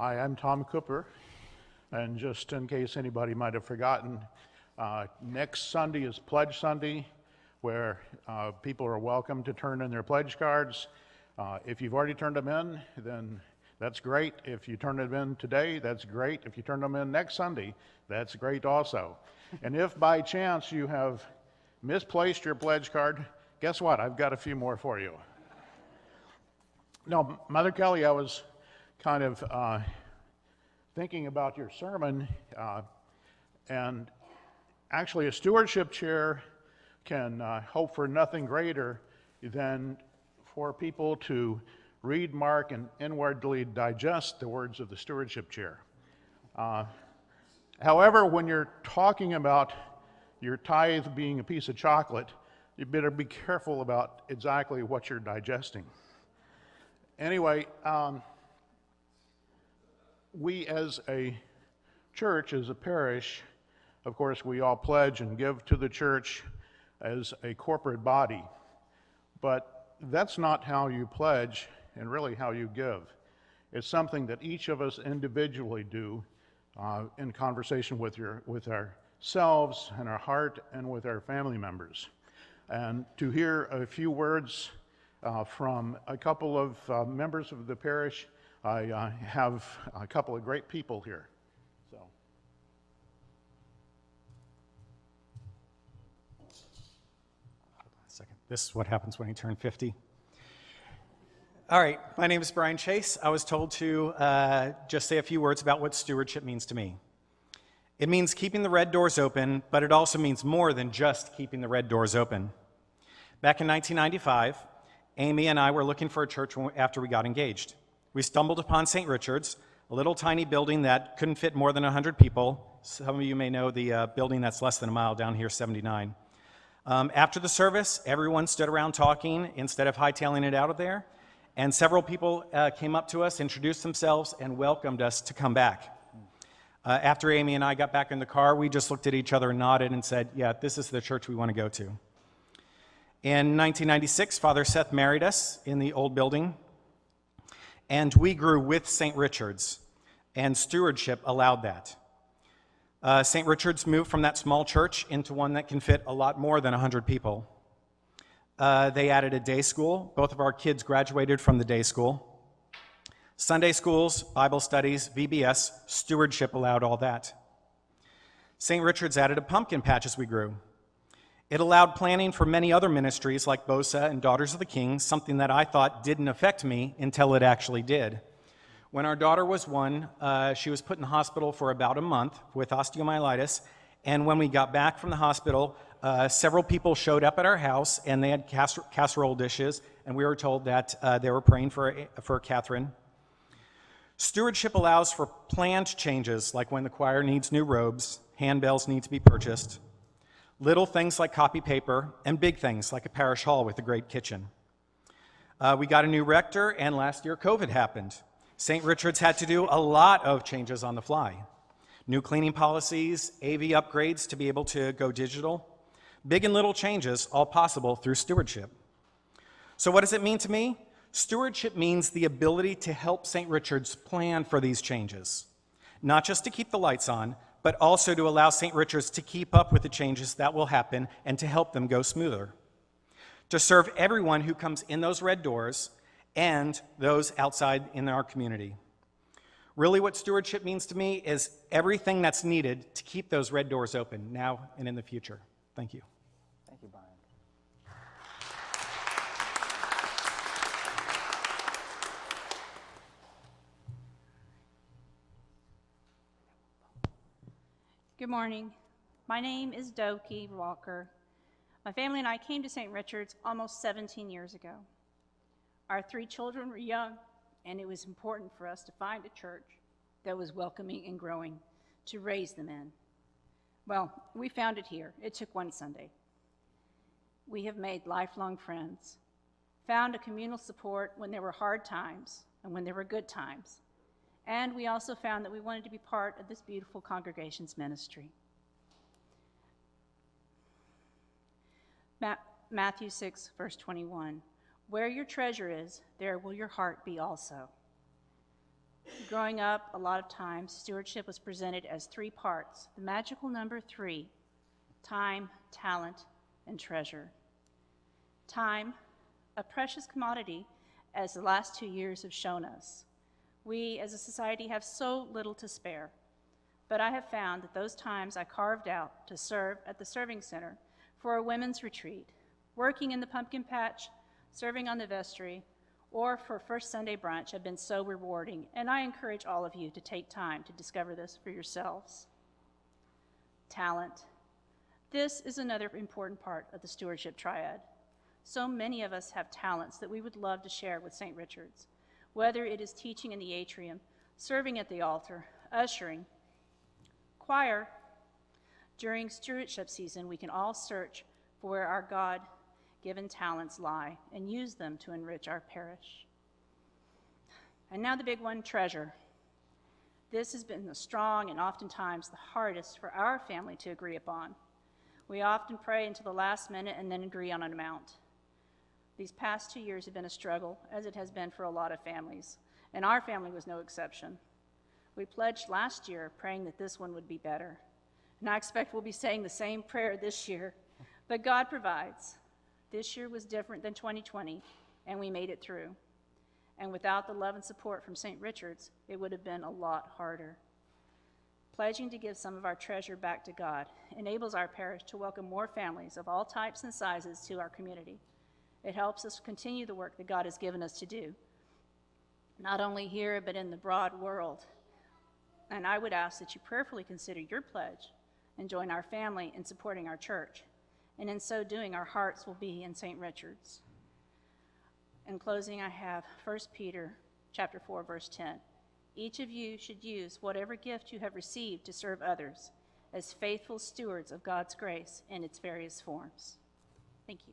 Hi, I'm Tom Cooper, and just in case anybody might have forgotten, next Sunday is Pledge Sunday, where people are welcome to turn in their pledge cards. If you've already turned them in, then that's great. If you turn them in today, that's great. If you turn them in next Sunday, that's great also. And if by chance you have misplaced your pledge card, guess what? I've got a few more for you. No, Mother Kelly, I was kind of thinking about your sermon, and actually a stewardship chair can hope for nothing greater than for people to read, mark, and inwardly digest the words of the stewardship chair. However, when you're talking about your tithe being a piece of chocolate, you better be careful about exactly what you're digesting. Anyway, we as a church, as a parish, of course, we all pledge and give to the church as a corporate body. But that's not how you pledge and really how you give. It's something that each of us individually do in conversation with ourselves and our heart and with our family members. And to hear a few words from a couple of members of the parish, I have a couple of great people here. So. Hold on a second. This is what happens when you turn 50. All right, my name is Brian Chase. I was told to just say a few words about what stewardship means to me. It means keeping the red doors open, but it also means more than just keeping the red doors open. Back in 1995, Amy and I were looking for a church after we got engaged. We stumbled upon St. Richard's, a little tiny building that couldn't fit more than 100 people. Some of you may know the building that's less than a mile down here, 79. After the service, everyone stood around talking instead of hightailing it out of there, and several people came up to us, introduced themselves, and welcomed us to come back. After Amy and I got back in the car, we just looked at each other and nodded and said, yeah, this is the church we want to go to. In 1996, Father Seth married us in the old building, and we grew with St. Richard's, and stewardship allowed that. St. Richard's moved from that small church into one that can fit a lot more than 100 people. They added a day school. Both of our kids graduated from the day school. Sunday schools, Bible studies, VBS, stewardship allowed all that. St. Richard's added a pumpkin patch as we grew. It allowed planning for many other ministries like BOSA and Daughters of the King, something that I thought didn't affect me until it actually did. When our daughter was 1, she was put in the hospital for about a month with osteomyelitis, and when we got back from the hospital, several people showed up at our house, and they had casserole dishes, and we were told that they were praying for Catherine. Stewardship allows for planned changes, like when the choir needs new robes, handbells need to be purchased, little things like copy paper, and big things like a parish hall with a great kitchen. We got a new rector, and last year COVID happened. St. Richard's had to do a lot of changes on the fly. New cleaning policies, AV upgrades to be able to go digital. Big and little changes, all possible through stewardship. So what does it mean to me? Stewardship means the ability to help St. Richard's plan for these changes. Not just to keep the lights on, but also to allow St. Richard's to keep up with the changes that will happen and to help them go smoother. To serve everyone who comes in those red doors and those outside in our community. Really what stewardship means to me is everything that's needed to keep those red doors open now and in the future. Thank you. Thank you, Brian. Good morning. My name is Doki Walker. My family and I came to St. Richard's almost 17 years ago. Our 3 children were young, and it was important for us to find a church that was welcoming and growing to raise them in. Well, we found it here. It took one Sunday. We have made lifelong friends, found a communal support when there were hard times and when there were good times. And we also found that we wanted to be part of this beautiful congregation's ministry. Matthew 6, verse 21. Where your treasure is, there will your heart be also. Growing up, a lot of times, stewardship was presented as 3 parts, the magical number 3, time, talent, and treasure. Time, a precious commodity, as the last 2 years have shown us. We, as a society, have so little to spare, but I have found that those times I carved out to serve at the Serving Center for a women's retreat, working in the pumpkin patch, serving on the vestry, or for First Sunday brunch have been so rewarding, and I encourage all of you to take time to discover this for yourselves. Talent. This is another important part of the stewardship triad. So many of us have talents that we would love to share with St. Richard's, whether it is teaching in the atrium, serving at the altar, ushering, choir. During stewardship season, we can all search for where our God-given talents lie and use them to enrich our parish. And now the big one, treasure. This has been the strong and oftentimes the hardest for our family to agree upon. We often pray until the last minute and then agree on an amount. These past 2 years have been a struggle, as it has been for a lot of families, and our family was no exception. We pledged last year praying that this one would be better, and I expect we'll be saying the same prayer this year, but God provides. This year was different than 2020, and we made it through. And without the love and support from St. Richard's, it would have been a lot harder. Pledging to give some of our treasure back to God enables our parish to welcome more families of all types and sizes to our community. It helps us continue the work that God has given us to do, not only here, but in the broad world. And I would ask that you prayerfully consider your pledge and join our family in supporting our church. And in so doing, our hearts will be in St. Richard's. In closing, I have 1 Peter chapter 4, verse 10. Each of you should use whatever gift you have received to serve others as faithful stewards of God's grace in its various forms. Thank you.